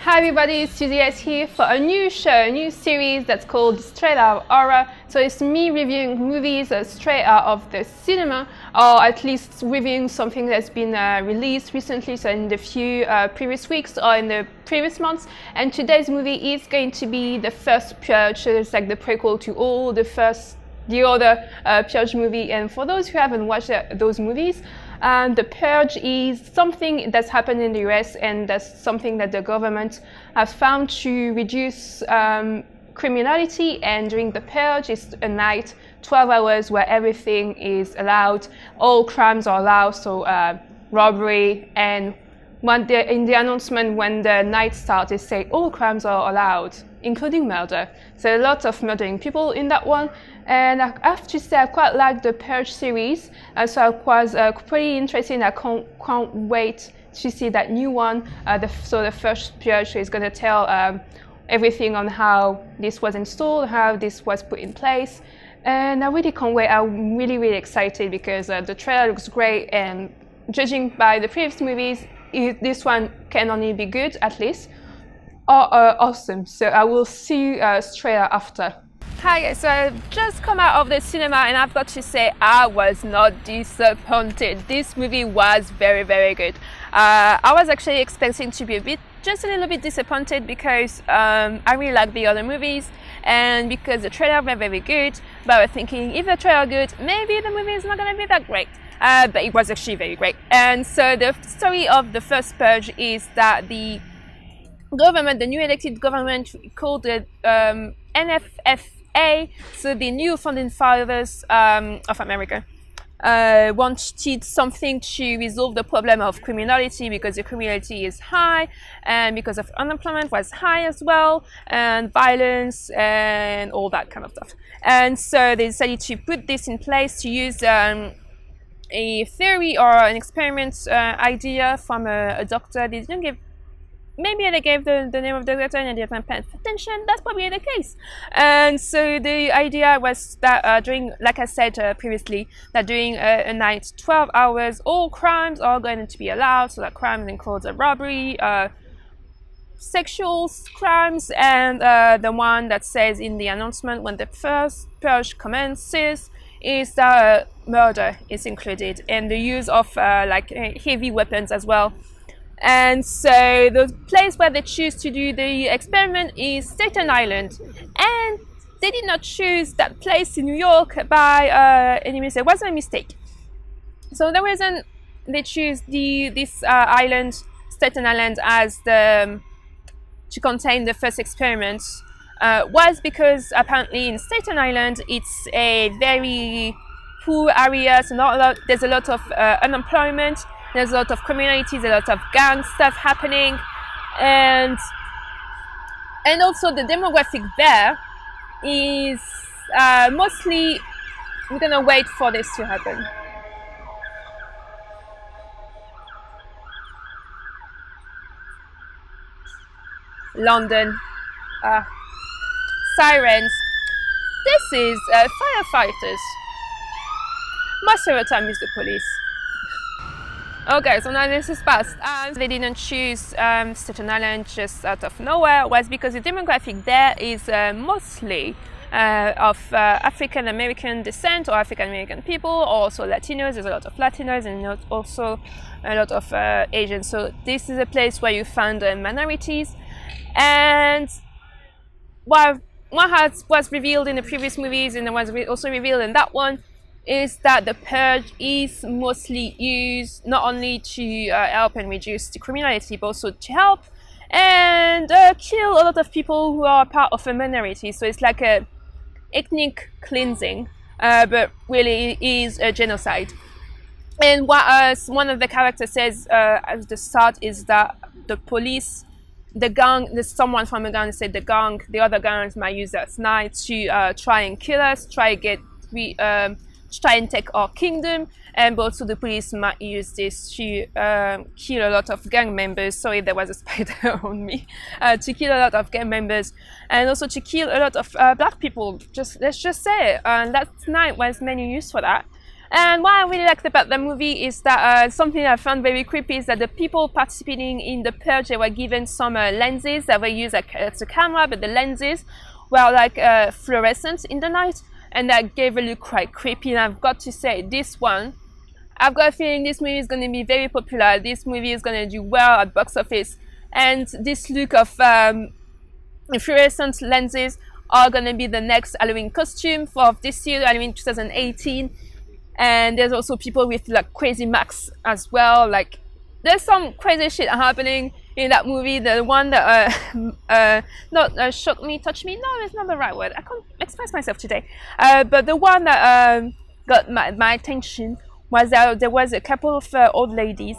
Hi everybody, it's Susie S here for a new show, a new series that's called Straight Outta Horror. So it's me reviewing movies straight out of the cinema, or at least reviewing something that's been released recently, so in the few previous weeks or in the previous months. And today's movie is going to be the First Purge, so it's like the prequel to all the other Purge movie. And for those who haven't watched those movies, the Purge is something that's happened in the US, and that's something that the government has found to reduce criminality. And during the Purge, it's a night, 12 hours, where everything is allowed, all crimes are allowed, so robbery. And in the announcement when the night starts, they say all crimes are allowed, including murder. So a lot of murdering people in that one. And I have to say I quite like the Purge series, so I was pretty interested. I can't wait to see that new one. So the First Purge is going to tell everything on how this was installed, how this was put in place. And I really can't wait. I'm really excited because the trailer looks great, and judging by the previous movies, this one can only be good, at least, or awesome. So I will see you straight after. Hi guys, so I've just come out of the cinema and I've got to say I was not disappointed. This movie was very good. I was actually expecting to be just a little bit disappointed because I really like the other movies, and because the trailer were very good, but I was thinking if the trailer good, maybe the movie is not going to be that great. But it was actually very great. And so the story of the First Purge is that the government, the new elected government called the NFFA, so the new founding fathers of America, wanted something to resolve the problem of criminality, because the criminality is high, and because of unemployment was high as well, and violence and all that kind of stuff. And so they decided to put this in place, to use a theory or an experiment idea from a doctor. They didn't give, maybe they gave the name of the doctor and they didn't pay attention. That's probably the case. And so the idea was that during, like I said previously, that during a night, 12 hours, all crimes are going to be allowed. So that crimes includes robbery, sexual crimes, and the one that says in the announcement when the First Purge commences is that murder is included, and the use of heavy weapons as well. And so the place where they choose to do the experiment is Staten Island, and they did not choose that place in New York by any mistake. It wasn't a mistake. So the reason they choose this island, Staten Island, as to contain the first experiment was because apparently in Staten Island it's a very poor area, so there's a lot of unemployment. There's a lot of criminality, there's a lot of gang stuff happening, and also the demographic there is mostly, we're gonna wait for this to happen. London, sirens. This is firefighters. Most of the time it's the police. Okay, so now this is past. They didn't choose Staten Island just out of nowhere, was because the demographic there is mostly of African American descent, or African American people, or also Latinos. There's a lot of Latinos and also a lot of Asians. So this is a place where you find minorities. And what was revealed in the previous movies, and was also revealed in that one, is that the Purge is mostly used not only to help and reduce the criminality, but also to help and kill a lot of people who are part of a minority. So it's like a ethnic cleansing, but really it is a genocide. And what one of the characters says at the start is that the police, the gang, there's someone from a gang said the other gangs might use that night to try and kill us, try and take our kingdom, and also the police might use this to kill a lot of gang members. Sorry, there was a spider on me. To kill a lot of gang members, and also to kill a lot of black people. Let's just say, that night was mainly used for that. And what I really liked about the movie is that something I found very creepy is that the people participating in the purge, they were given some lenses that were used as a camera, but the lenses were like fluorescent in the night, and that gave a look quite creepy. And I've got to say, this one, I've got a feeling this movie is going to be very popular. This movie is going to do well at box office, and this look of fluorescent lenses are going to be the next Halloween costume for this year, Halloween 2018. And there's also people with like crazy masks as well. Like, there's some crazy shit happening in that movie. The one that not shocked me, touched me. No, it's not the right word. I can't express myself today. But the one that got my attention was that there was a couple of old ladies.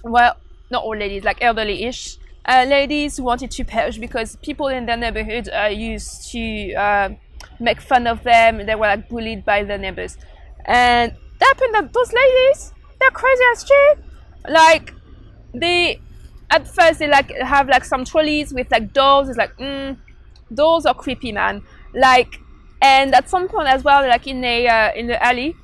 Well, not old ladies, like elderly-ish ladies who wanted to purge because people in their neighborhood used to make fun of them. They were like bullied by the neighbors. And that happened that those ladies, they're crazy as shit. Like, at first they like have like some trolleys with like dolls. It's like, dolls are creepy, man. Like, and at some point as well, like in the alley,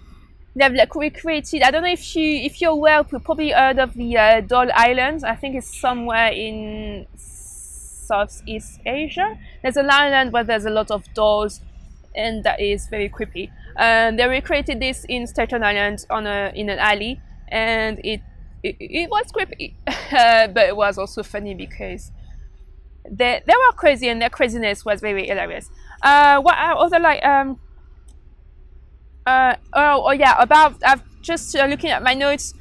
they have like recreated. I don't know if you're aware, you've probably heard of the Doll Island. I think it's somewhere in Southeast Asia. There's an island where there's a lot of dolls, and that is very creepy. They recreated this in Staten Island in an alley, and it was creepy, but it was also funny because they were crazy, and their craziness was very hilarious. What I also like, about I'm just looking at my notes,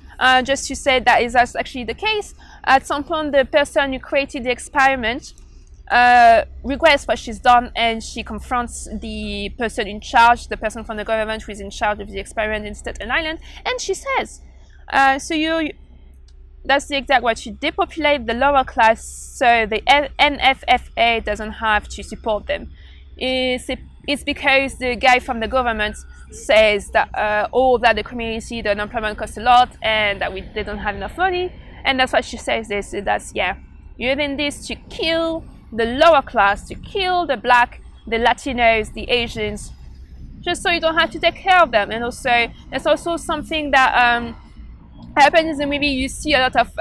just to say that is actually the case. At some point, the person who created the experiment regrets what she's done, and she confronts the person in charge, the person from the government who is in charge of the experiment in Staten Island, and she says, that's the exact word, to depopulate the lower class so the NFFA doesn't have to support them. It's because the guy from the government says that that the community, the unemployment costs a lot, and that they don't have enough money, and that's what she says. That's you're doing this to kill the lower class, to kill the black, the Latinos, the Asians, just so you don't have to take care of them. And also, there's also something that happens in the movie. You see a lot of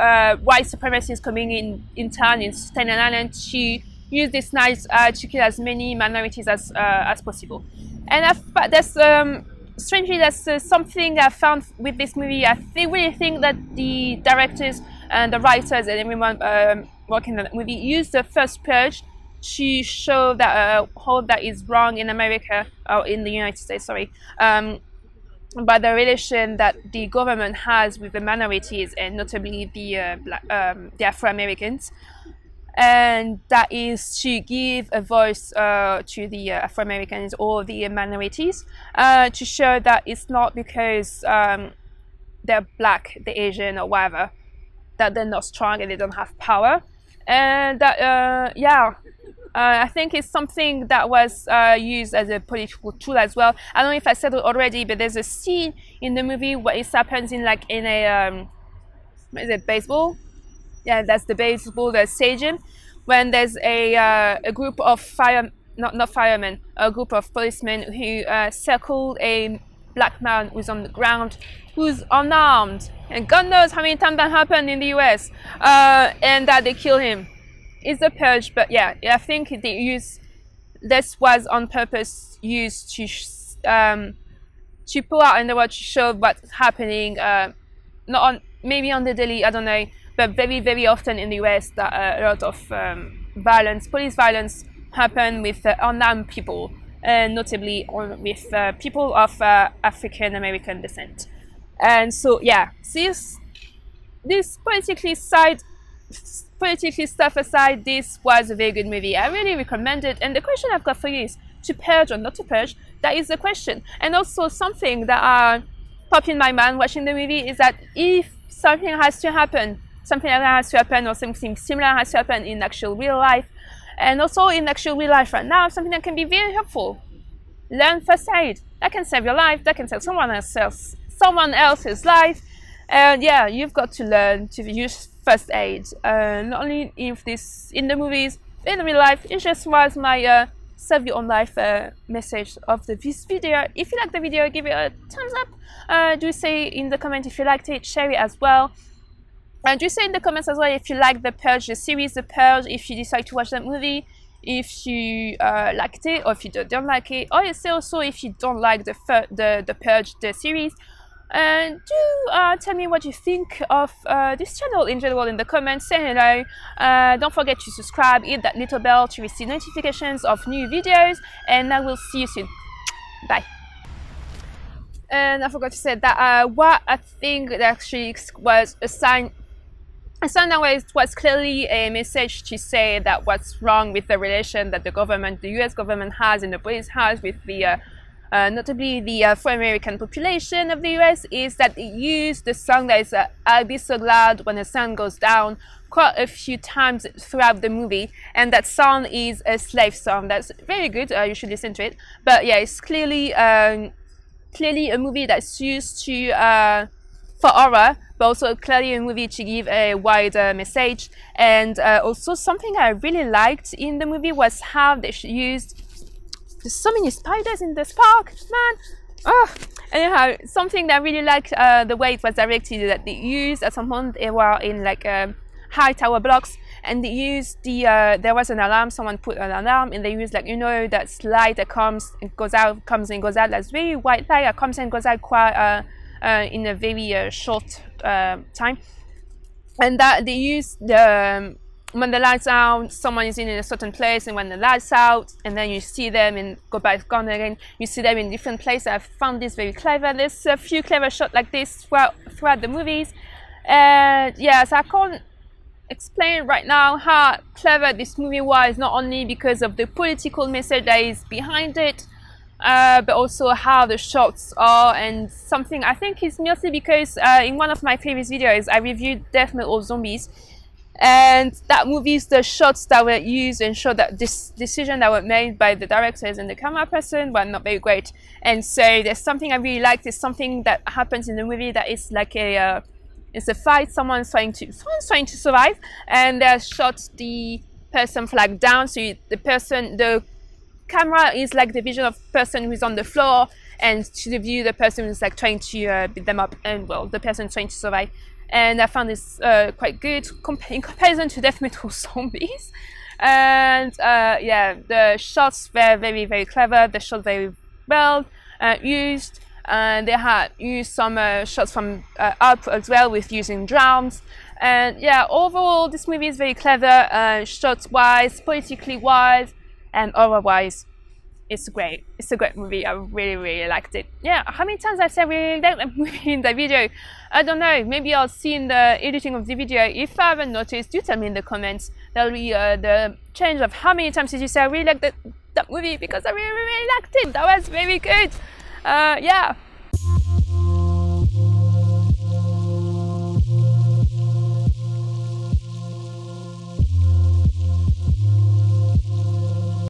white supremacists coming in town in Staten Island to use this knives to kill as many minorities as possible. And strangely, that's something I found with this movie. I really think that the directors and the writers and everyone working on the movie used the First Purge to show that how that is wrong in America, or in the United States, sorry, by the relation that the government has with the minorities, and notably the Afro-Americans. And that is to give a voice to the Afro-Americans or the minorities, to show that it's not because they're black, the Asian, or whatever, that they're not strong and they don't have power. And that, I think it's something that was used as a political tool as well. I don't know if I said it already, but there's a scene in the movie where it happens in a what is it, baseball? Yeah, that's the baseball, the stadium, when there's a group of a group of policemen who circle a black man who's on the ground, who's unarmed, and God knows how many times that happened in the US, and that they kill him. It's a purge, but yeah, I think this was on purpose used to pull out in the world to show what's happening, maybe on the daily, I don't know, but very, very often in the US, that a lot of police violence happen with unarmed people, and notably with people of African American descent. And so, yeah, this politically stuff aside, this was a very good movie. I really recommend it. And the question I've got for you is, to purge or not to purge? That is the question. And also something that popped in my mind watching the movie is that if something has to happen, something like that has to happen, or something similar has to happen in actual real life, and also in actual real life right now, something that can be very helpful. Learn first aid. That can save your life. That can save someone else's life. And yeah, you've got to learn to use first aid. Not only if this in the movies, in real life. It just was my save your own life message of this video. If you like the video, give it a thumbs up. Do say in the comment if you liked it, share it as well. And do say in the comments as well if you like The Purge, the series The Purge, if you decide to watch that movie, if you liked it or if you don't like it, or say also if you don't like the Purge, the series. And do tell me what you think of this channel in general in the comments. Say hello. Don't forget to subscribe, hit that little bell to receive notifications of new videos, and I will see you soon. Bye. And I forgot to say that what I think actually was a sign that was clearly a message to say that what's wrong with the relation that the government, the US government has and the police has with the notably the Afro-American population of the US, is that they use the song that is I'll Be So Glad When the Sun Goes Down quite a few times throughout the movie, and that song is a slave song. That's very good, you should listen to it. But yeah, it's clearly a movie that's used to for horror, but also clearly a movie to give a wider message. And also something I really liked in the movie was how they used, there's so many spiders in this park, man. Oh, anyhow, something that I really liked the way it was directed, that they used at some point, they were in like high tower blocks, and they used the there was an alarm, someone put an alarm, and they used, like, you know, that light that comes and goes out, that's very white light that comes and goes out quite in a very short time. And that they use the when the lights out, someone is in a certain place, and when the lights out, and then you see them and go back on again, you see them in different places. I found this very clever. There's a few clever shots like this throughout the movies, and yes, I can't explain right now how clever this movie was, not only because of the political message that is behind it, but also how the shots are. And something I think is mostly because in one of my previous videos I reviewed Death Metal Zombies, and that movie's the shots that were used and showed that this decision that were made by the directors and the camera person were not very great. And so there's something I really liked, is something that happens in the movie that is like a it's a fight, someone's trying to survive, and they shot the person flag down, so the camera is like the vision of the person who's on the floor, and to the view the person who's like trying to beat them up, and well, the person trying to survive. And I found this quite good in comparison to Death Metal Zombies. And yeah, the shots were very, very clever. They shot very well used, and they had used some shots from up as well, with using drones. And yeah, overall this movie is very clever, shots wise, politically wise, and horror wise. It's great. It's a great movie. I really, really liked it. Yeah, how many times I've said really like that movie in the video? I don't know. Maybe I'll see in the editing of the video. If I haven't noticed, do tell me in the comments. That'll be the change of how many times did you say I really liked that movie, because I really, really liked it. That was very good. Yeah.